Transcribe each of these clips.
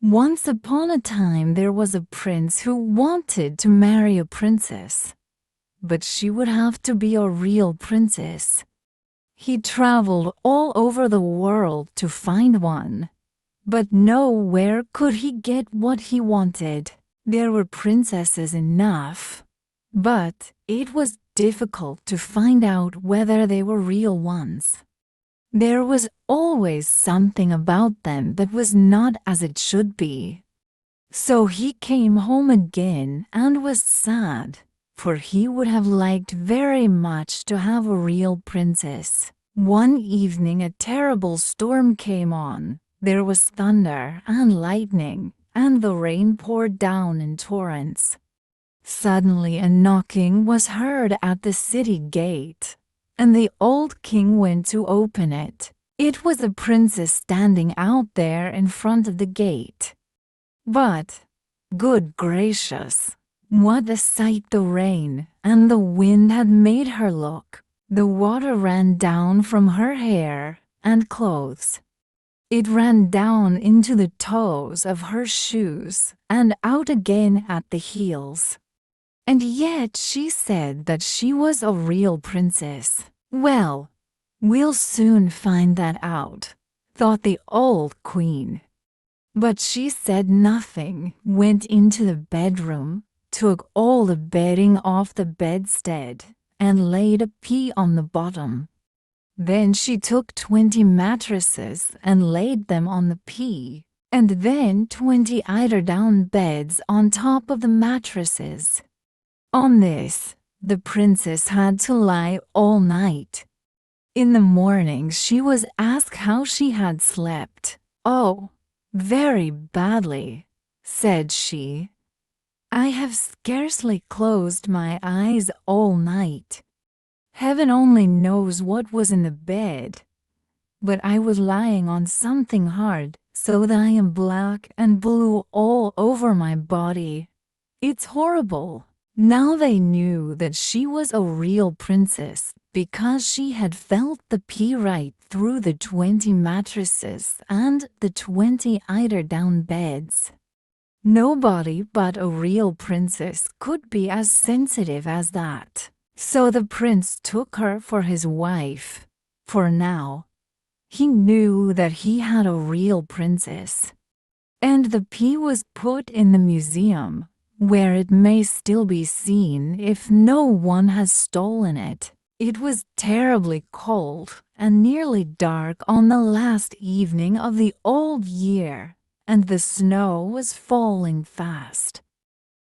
Once upon a time there was a prince who wanted to marry a princess, but she would have to be a real princess. He traveled all over the world to find one, but nowhere could he get what he wanted. There were princesses enough, but it was difficult to find out whether they were real ones. There was always something about them that was not as it should be. So he came home again and was sad, for he would have liked very much to have a real princess. One evening a terrible storm came on. There was thunder and lightning, and the rain poured down in torrents. Suddenly a knocking was heard at the city gate, and the old king went to open it. It was a princess standing out there in front of the gate. But, good gracious, what a sight the rain and the wind had made her look! The water ran down from her hair and clothes. It ran down into the toes of her shoes and out again at the heels. And yet she said that she was a real princess. Well, we'll soon find that out, thought the old queen. But she said nothing, went into the bedroom, took all the bedding off the bedstead, and laid a pea on the bottom. Then she took 20 mattresses and laid them on the pea, and then 20 eider-down beds on top of the mattresses. On this, the princess had to lie all night. In the morning she was asked how she had slept. "Oh, very badly," said she. "I have scarcely closed my eyes all night. Heaven only knows what was in the bed, but I was lying on something hard, so that I am black and blue all over my body. It's horrible." Now they knew that she was a real princess because she had felt the pea right through the 20 mattresses and the 20 eider-down beds. Nobody but a real princess could be as sensitive as that. So the prince took her for his wife, for now he knew that he had a real princess. And the pea was put in the museum, where it may still be seen if no one has stolen it. It was terribly cold and nearly dark on the last evening of the old year, and the snow was falling fast.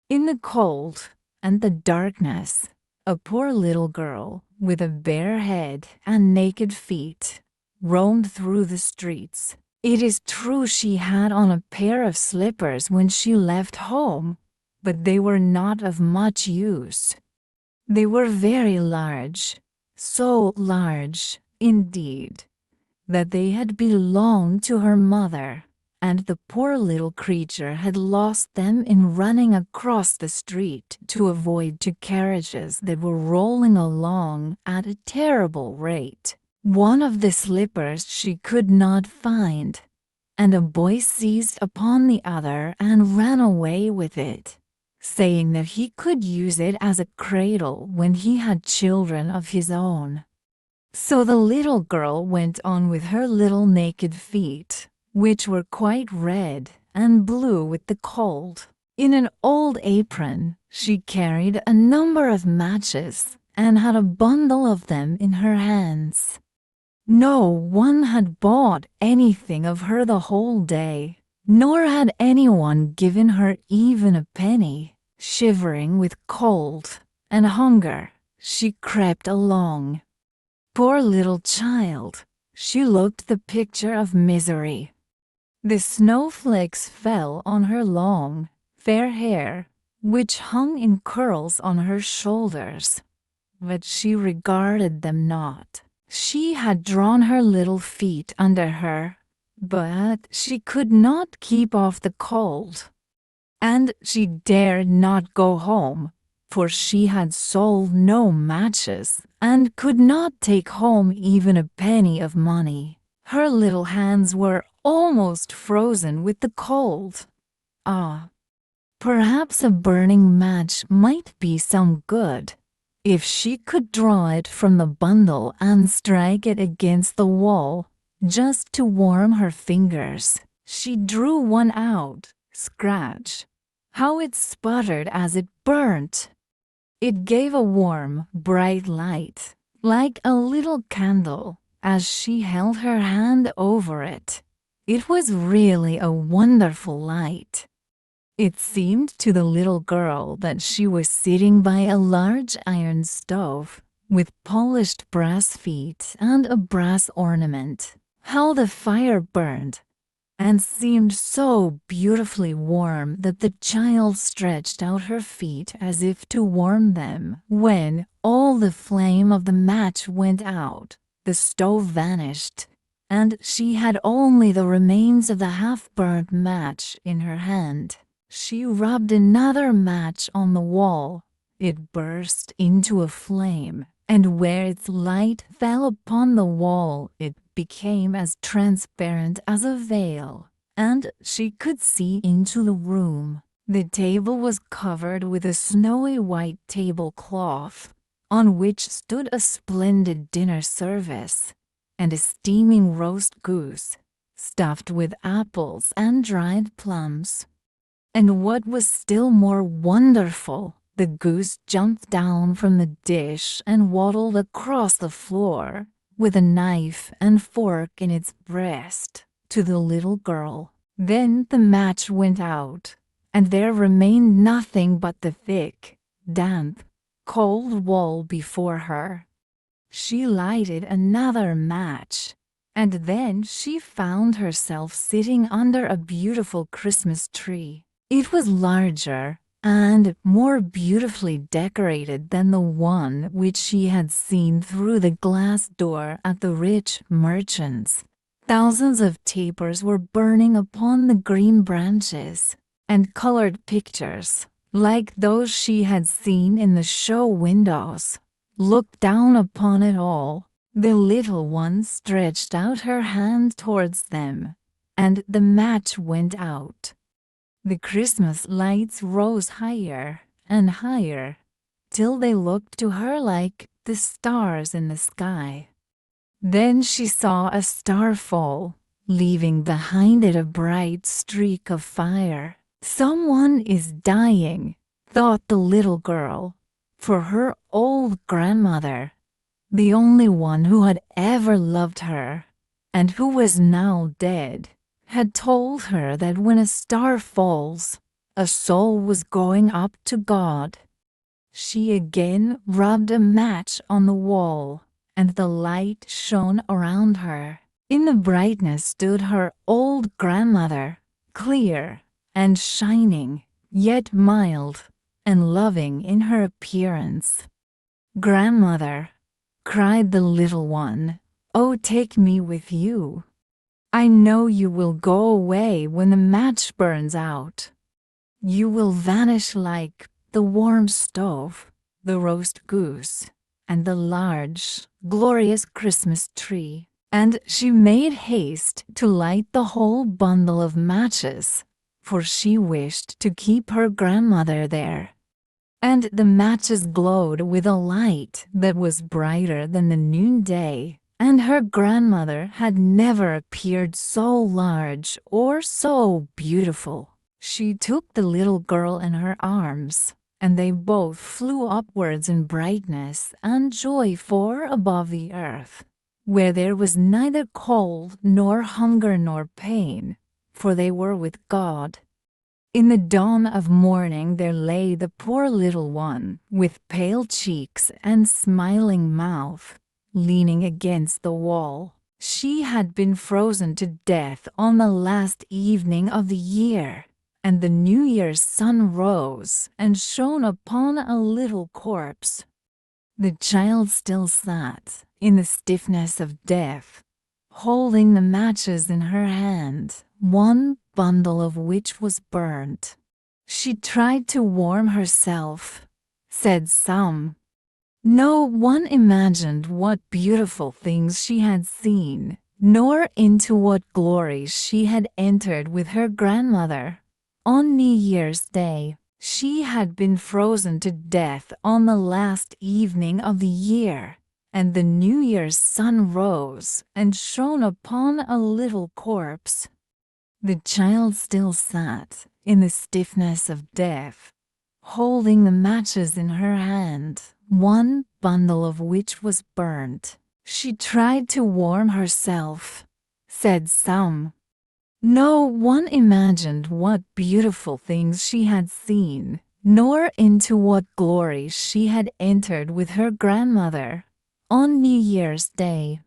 In the cold and the darkness, a poor little girl with a bare head and naked feet roamed through the streets. It is true she had on a pair of slippers when she left home, but they were not of much use. They were very large, so large, indeed, that they had belonged to her mother, and the poor little creature had lost them in running across the street to avoid 2 carriages that were rolling along at a terrible rate. One of the slippers she could not find, and a boy seized upon the other and ran away with it, saying that he could use it as a cradle when he had children of his own. So the little girl went on with her little naked feet, which were quite red and blue with the cold. In an old apron she carried a number of matches and had a bundle of them in her hands. No one had bought anything of her the whole day, nor had anyone given her even a penny. Shivering with cold and hunger, she crept along. Poor little child, she looked the picture of misery. The snowflakes fell on her long, fair hair, which hung in curls on her shoulders, but she regarded them not. She had drawn her little feet under her, but she could not keep off the cold. And she dared not go home, for she had sold no matches and could not take home even a penny of money. Her little hands were almost frozen with the cold, Ah, perhaps a burning match might be some good. If she could draw it from the bundle and strike it against the wall, just to warm her fingers. She drew one out. Scratch! How it sputtered as it burnt! It gave a warm, bright light, like a little candle, as she held her hand over it. It was really a wonderful light. It seemed to the little girl that she was sitting by a large iron stove, with polished brass feet and a brass ornament. How the fire burned, and seemed so beautifully warm that the child stretched out her feet as if to warm them. When all the flame of the match went out, the stove vanished, and she had only the remains of the half-burnt match in her hand. She rubbed another match on the wall. It burst into a flame, and where its light fell upon the wall, it became as transparent as a veil, and she could see into the room. The table was covered with a snowy white tablecloth, on which stood a splendid dinner service, and a steaming roast goose, stuffed with apples and dried plums. And what was still more wonderful, the goose jumped down from the dish and waddled across the floor, with a knife and fork in its breast, to the little girl. Then the match went out, and there remained nothing but the thick, damp, cold wall before her. She lighted another match, and then she found herself sitting under a beautiful Christmas tree. It was larger and more beautifully decorated than the one which she had seen through the glass door at the rich merchant's. Thousands of tapers were burning upon the green branches, and colored pictures, like those she had seen in the show windows, looked down upon it all. The little one stretched out her hand towards them, and the match went out. The Christmas lights rose higher and higher, till they looked to her like the stars in the sky. Then she saw a star fall, leaving behind it a bright streak of fire. "Someone is dying," thought the little girl, for her old grandmother, the only one who had ever loved her, and who was now dead, had told her that when a star falls, a soul was going up to God. She again rubbed a match on the wall, and the light shone around her. In the brightness stood her old grandmother, clear and shining, yet mild and loving in her appearance. "Grandmother," cried the little one, "oh, take me with you. I know you will go away when the match burns out. You will vanish like the warm stove, the roast goose, and the large, glorious Christmas tree." And she made haste to light the whole bundle of matches, for she wished to keep her grandmother there. And the matches glowed with a light that was brighter than the noonday, and her grandmother had never appeared so large or so beautiful. She took the little girl in her arms, and they both flew upwards in brightness and joy far above the earth, where there was neither cold nor hunger nor pain, for they were with God. In the dawn of morning there lay the poor little one, with pale cheeks and smiling mouth, leaning against the wall. She had been frozen to death on the last evening of the year, and the New Year's sun rose and shone upon a little corpse. The child still sat, in the stiffness of death, holding the matches in her hand, one bundle of which was burnt. She tried to warm herself, said some. No one imagined what beautiful things she had seen, nor into what glory she had entered with her grandmother. On New Year's Day, she had been frozen to death on the last evening of the year, and the New Year's sun rose and shone upon a little corpse. The child still sat in the stiffness of death, holding the matches in her hand, one bundle of which was burnt. She tried to warm herself, said some. No one imagined what beautiful things she had seen, nor into what glory she had entered with her grandmother. On New Year's Day,